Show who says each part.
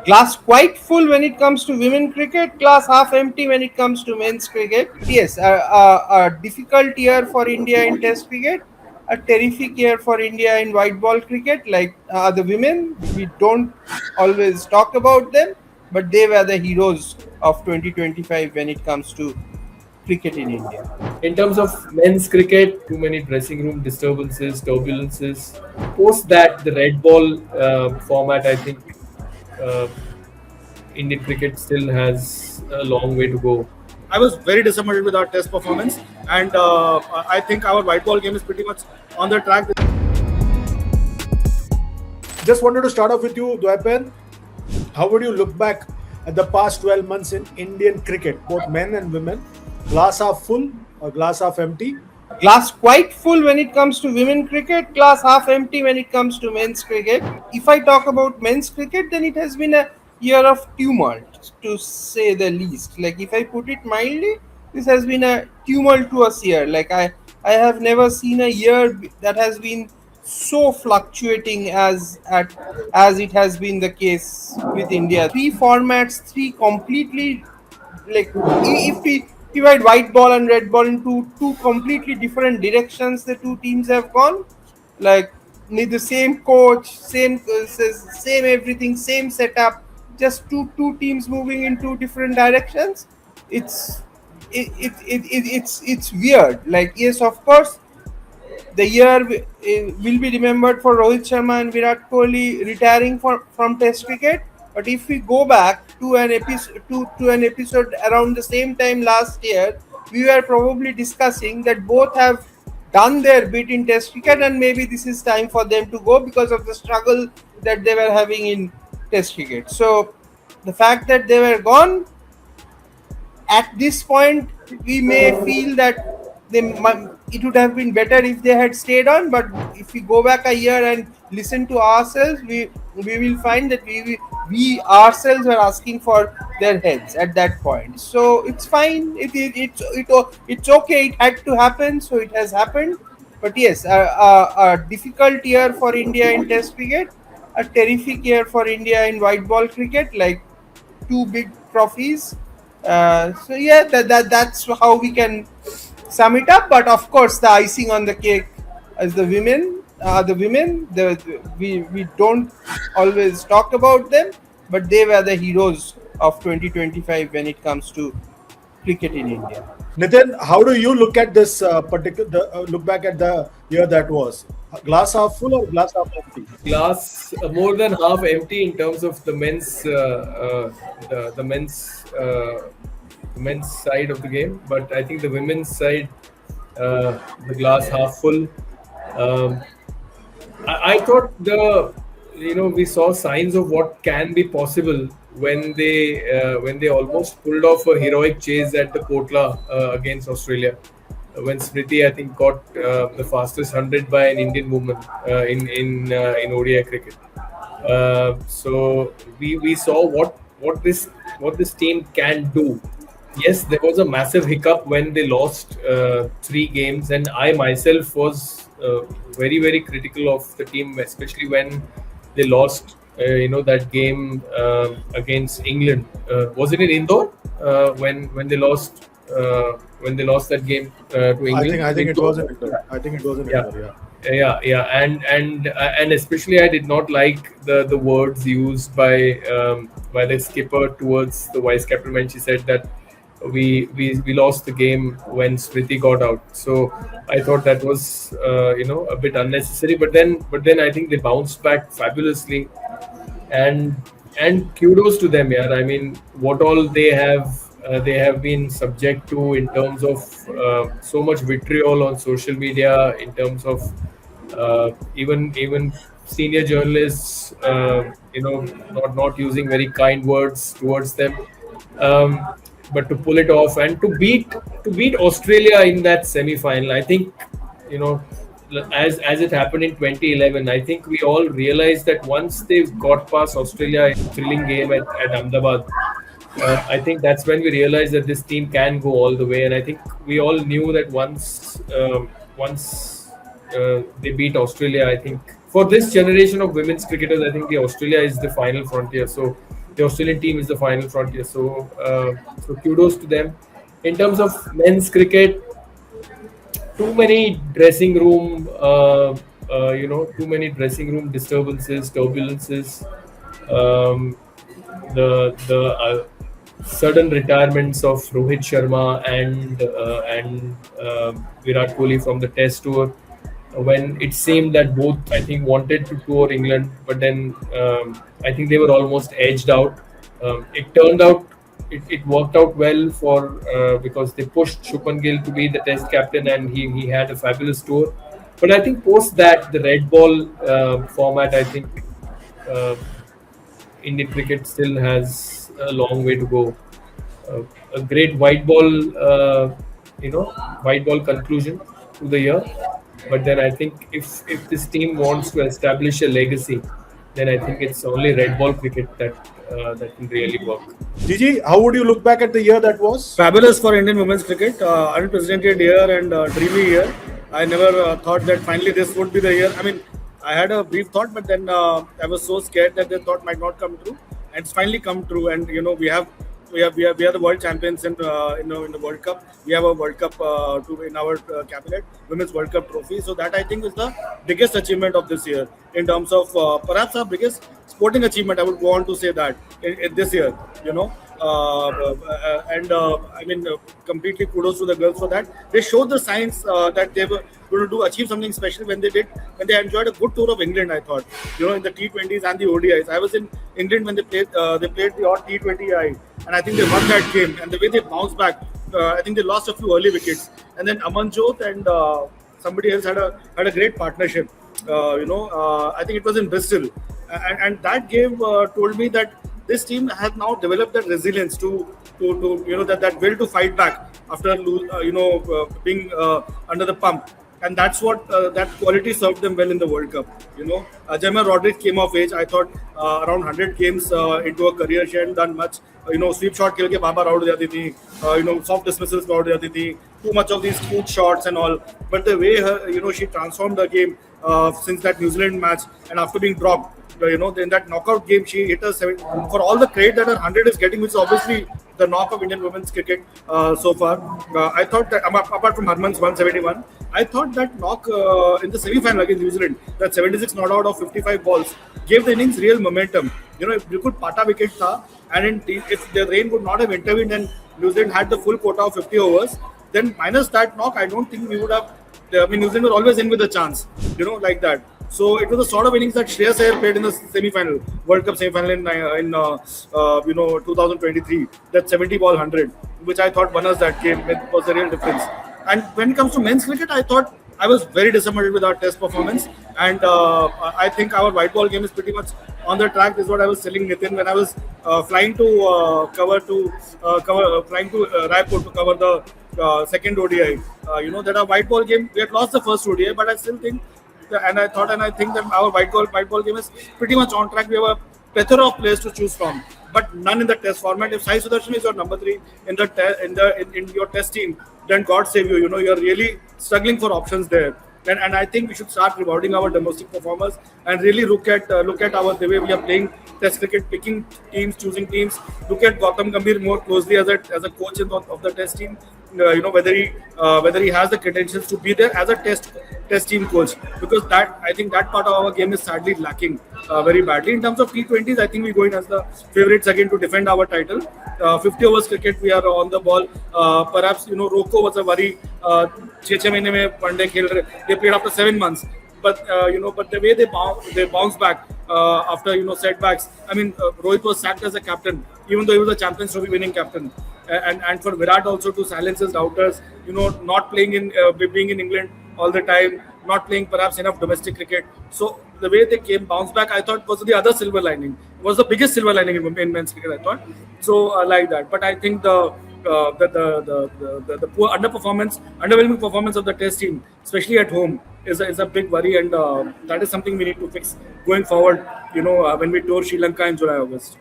Speaker 1: Glass quite full when it comes to women cricket, glass half empty when it comes to men's cricket. Yes, a difficult year for India in Test cricket, a terrific year for India in white ball cricket. Like the women, we don't always talk about them, but they were the heroes of 2025 when it comes to cricket in India.
Speaker 2: In terms of men's cricket, too many dressing room disturbances, turbulences. Post that, the red ball format, I think uh, Indian cricket still has a long way to go.
Speaker 3: I was very disappointed with our test performance, and I think our white ball game is pretty much on the track.
Speaker 4: Just wanted to start off with you, Dwaipen. How would you look back at the past 12 months in Indian cricket, both men and women? Glass half full or glass half empty?
Speaker 1: Glass quite full when it comes to women cricket, glass half empty when it comes to men's cricket. If I talk about men's cricket, then it has been a year of tumult, to say the least. Like if I put it mildly, this has been a tumultuous year. I have never seen a year that has been so fluctuating as it has been the case with India. Three formats, three completely, like if we divide white ball and red ball into two completely different directions, the two teams have gone. Like the same coach, same everything, same setup, just two teams moving in two different directions. It's it's weird. Like yes, of course, the year will be remembered for Rohit Sharma and Virat Kohli retiring from Test cricket. But if we go back to an episode around the same time last year, we were probably discussing that both have done their bit in Test cricket, and maybe this is time for them to go because of the struggle that they were having in Test cricket. So the fact that they were gone, at this point we may feel that it would have been better if they had stayed on. But if we go back a year and listen to ourselves, we will find that we ourselves were asking for their heads at that point. So it's fine, it's okay, it had to happen, so it has happened. But yes, a difficult year for India in Test cricket, a terrific year for India in white ball cricket, like two big trophies. So yeah, that's how we can sum it up. But of course, the icing on the cake is the women. We don't always talk about them, but they were the heroes of 2025 when it comes to cricket in India.
Speaker 4: Nitin, how do you look at this look back at the year that was? Glass half full or glass half empty?
Speaker 2: Glass more than half empty in terms of the men's side of the game, but I think the women's side, the glass half full. I thought we saw signs of what can be possible when they almost pulled off a heroic chase at the Kotla against Australia, when Smriti, I think, got the fastest 100 by an Indian woman in ODI cricket. So we saw what this team can do. Yes, there was a massive hiccup when they lost 3 games, and I myself was very, very critical of the team, especially when they lost that game against England. Was it in Indore when they lost that game to England?
Speaker 4: I think it was in Indore. I think it was in Indore.
Speaker 2: Yeah, and especially I did not like the words used by the skipper towards the vice captain when she said that we lost the game when Smriti got out. So I thought that was a bit unnecessary. But then I think they bounced back fabulously, and kudos to them. Yeah, I mean, what all they have been subject to in terms of so much vitriol on social media, in terms of even senior journalists, not using very kind words towards them. But to pull it off and to beat Australia in that semi-final, I think, as it happened in 2011, I think we all realized that once they've got past Australia in a thrilling game at Ahmedabad, I think that's when we realized that this team can go all the way. And I think we all knew that once they beat Australia, I think for this generation of women's cricketers, I think the Australia is the final frontier. So the Australian team is the final frontier. So kudos to them. In terms of men's cricket, too many dressing room, too many dressing room disturbances, turbulences. Um, the sudden retirements of Rohit Sharma and Virat Kohli from the Test tour, when it seemed that both I think wanted to tour England, but then I think they were almost edged out. It turned out it worked out well for because they pushed Shubman Gill to be the Test captain, and he had a fabulous tour. But I think post that the red ball format, I think uh, Indian cricket still has a long way to go. A great white ball conclusion to the year. But then I think if this team wants to establish a legacy, then I think it's only red ball cricket that can really work.
Speaker 4: Gigi, how would you look back at the year that was?
Speaker 3: Fabulous for Indian women's cricket. Unprecedented year and dreamy year. I never thought that finally this would be the year. I mean, I had a brief thought, but then I was so scared that the thought might not come true, and it's finally come true. And we are the world champions in the World Cup. We have a World Cup in our cabinet, Women's World Cup trophy. So that I think is the biggest achievement of this year in terms of perhaps our biggest sporting achievement. I would go on to say that in this year, I mean, completely kudos to the girls for that. They showed the signs that they were going to achieve something special when they enjoyed a good tour of England. I thought, in the T20s and the ODIs. I was in England when they played the odd T20I, and I think they won that game. And the way they bounced back, I think they lost a few early wickets, and then Amanjot and somebody else had a great partnership. I think it was in Bristol, and that game told me that this team has now developed that resilience to that will to fight back after being under the pump, and that's what that quality served them well in the World Cup. Gemma Rodriguez came of age. I thought around 100 games into a career, she hadn't done much. Sweep shot खेल के बाहर out हो जाती थी. Soft dismissals out हो जाती थी. Too much of these cute shots and all. But the way she transformed the game since that New Zealand match, and after being dropped, in that knockout game, she hit a 7 for all the credit that her 100 is getting, which is obviously the knock of Indian women's cricket so far. I thought that apart from Harman's 171, I thought that knock in the semi-final against New Zealand, that 76 not out of 55 balls, gave the innings real momentum. If you could pata wicket tha, and if the rain would not have intervened and New Zealand had the full quota of 50 overs, then minus that knock, I don't think we would have. I mean, New Zealand were always in with a chance, like that. So it was the sort of innings that Shreyas Iyer played in the semi-final, World Cup semi-final in 2023. That 70 ball 100, which I thought won us that game. It was the real difference. And when it comes to men's cricket, I thought I was very disappointed with our Test performance, and I think our white ball game is pretty much on the track. This is what I was telling Nitin when I was flying to Raipur to cover the second ODI. That our white ball game, we had lost the first ODI, but I still think. And I think that our white ball game is pretty much on track. We have a plethora of players to choose from, but none in the Test format. If Sai Sudarshan is your number 3 in your Test team, then God save you. You're really struggling for options there. And I think we should start rewarding our domestic performers and really look at the way we are playing Test cricket, picking teams, choosing teams. Look at Gautam Gambhir more closely as a coach of the Test team. Whether he has the credentials to be there as a test team coach, because that I think that part of our game is sadly lacking very badly. In terms of T20s, I think we go in as the favourites again to defend our title. 50 overs cricket, we are on the ball. Perhaps Rocco was a worry. 6 महीने में Pandey खेल रहे. They played after 7 months. But but the way they bounce back after setbacks. I mean, Rohit was sacked as a captain, even though he was a Champions Trophy winning captain. And for Virat also to silence his doubters, not playing being in England all the time, not playing perhaps enough domestic cricket. So the way they bounce back, I thought was the other silver lining. It was the biggest silver lining in men's cricket, I thought. So like that. But I think the poor underwhelming performance of the Test team, especially at home, is a big worry, and that is something we need to fix going forward. When we tour Sri Lanka in July, August.